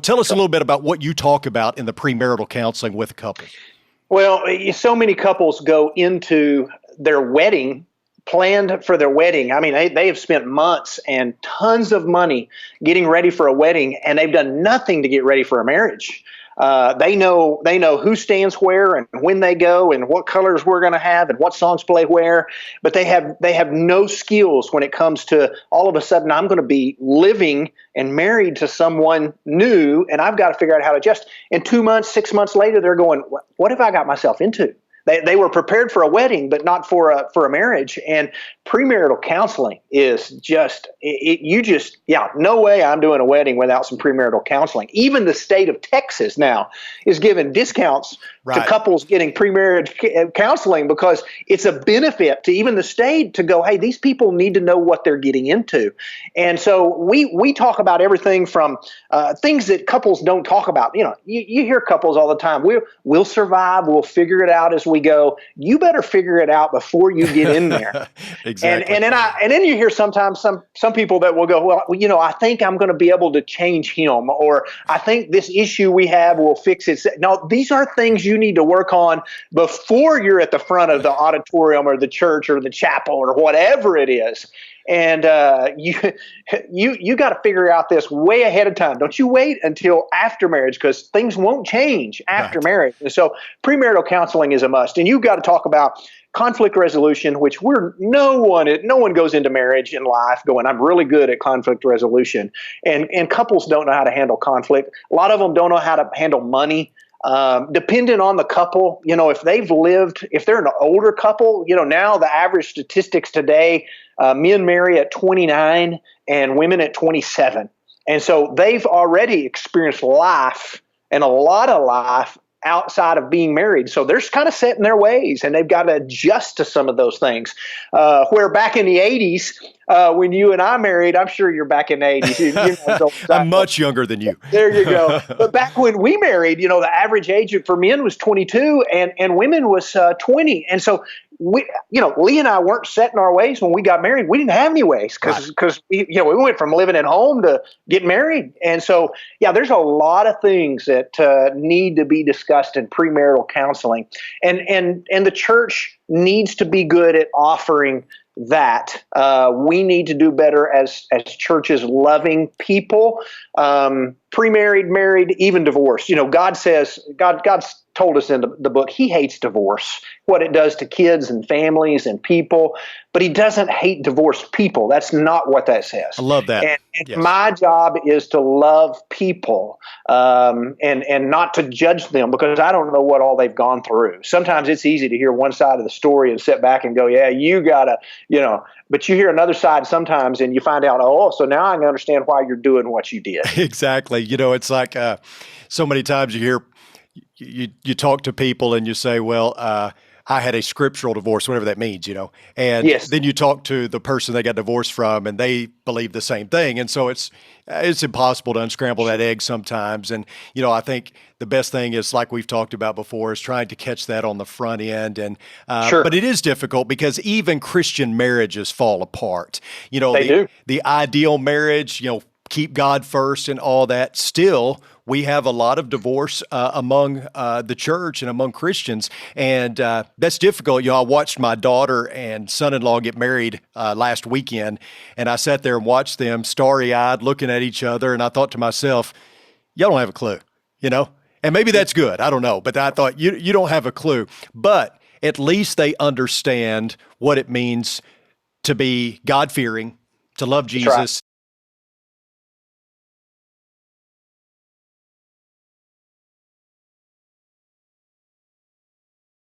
Tell us a little bit about what you talk about in the premarital counseling with couples. Well, so many couples go into their wedding, planned for their wedding. I mean, they have spent months and tons of money getting ready for a wedding, and they've done nothing to get ready for a marriage. They know who stands where and when they go and what colors we're going to have and what songs play where, but they have no skills when it comes to all of a sudden I'm going to be living and married to someone new, and I've got to figure out how to adjust. And 2 months, 6 months later, they're going, "What have I got myself into?" They were prepared for a wedding, but not for a marriage. And premarital counseling is no way I'm doing a wedding without some premarital counseling. Even the state of Texas now is giving discounts to couples getting premarriage counseling because it's a benefit to even the state to go, hey, these people need to know what they're getting into. And so we talk about everything from things that couples don't talk about. You hear couples all the time. We'll survive. We'll figure it out as we go. You better figure it out before you get in there. Exactly. And then you hear sometimes some people that will go, well, I think I'm going to be able to change him, or I think this issue we have will fix it. No, these are things you need to work on before you're at the front of the auditorium or the church or the chapel or whatever it is. And you got to figure out this way ahead of time. Don't you wait until after marriage, because things won't change after marriage. And so premarital counseling is a must. And you've got to talk about conflict resolution, which no one goes into marriage in life going, I'm really good at conflict resolution. And couples don't know how to handle conflict. A lot of them don't know how to handle money. Depending on the couple, if they're an older couple, now the average statistics today, men marry at 29 and women at 27. And so they've already experienced life and a lot of life outside of being married. So they're kind of set in their ways, and they've got to adjust to some of those things. Where back in the 80s, when you and I married, I'm sure you're back in the 80s. I'm much younger than you. There you go. But back when we married, the average age for men was 22 and women was 20. And so Lee and I weren't set in our ways when we got married. We didn't have any ways because we went from living at home to getting married. And so, there's a lot of things that need to be discussed in premarital counseling. And the church needs to be good at offering that. We need to do better as churches loving people, pre-married, married, even divorced. God's told us in the book, he hates divorce, what it does to kids and families and people, but he doesn't hate divorced people. That's not what that says. I love that. And Yes. My job is to love people and not to judge them, because I don't know what all they've gone through. Sometimes it's easy to hear one side of the story and sit back and go, yeah, you gotta, but you hear another side sometimes and you find out, so now I can understand why you're doing what you did. Exactly. It's like so many times you hear, you talk to people and you say, well, I had a scriptural divorce, whatever that means, and Yes. then you talk to the person they got divorced from and they believe the same thing. And so it's impossible to unscramble that egg sometimes. And, I think the best thing is, like we've talked about before, is trying to catch that on the front end. And, Sure. But it is difficult because even Christian marriages fall apart. They do. The ideal marriage, keep God first and all that. Still, we have a lot of divorce among the church and among Christians, and that's difficult. I watched my daughter and son-in-law get married last weekend, and I sat there and watched them starry-eyed looking at each other, and I thought to myself, y'all don't have a clue, And maybe that's good. I don't know. But I thought, you don't have a clue. But at least they understand what it means to be God-fearing, to love Jesus,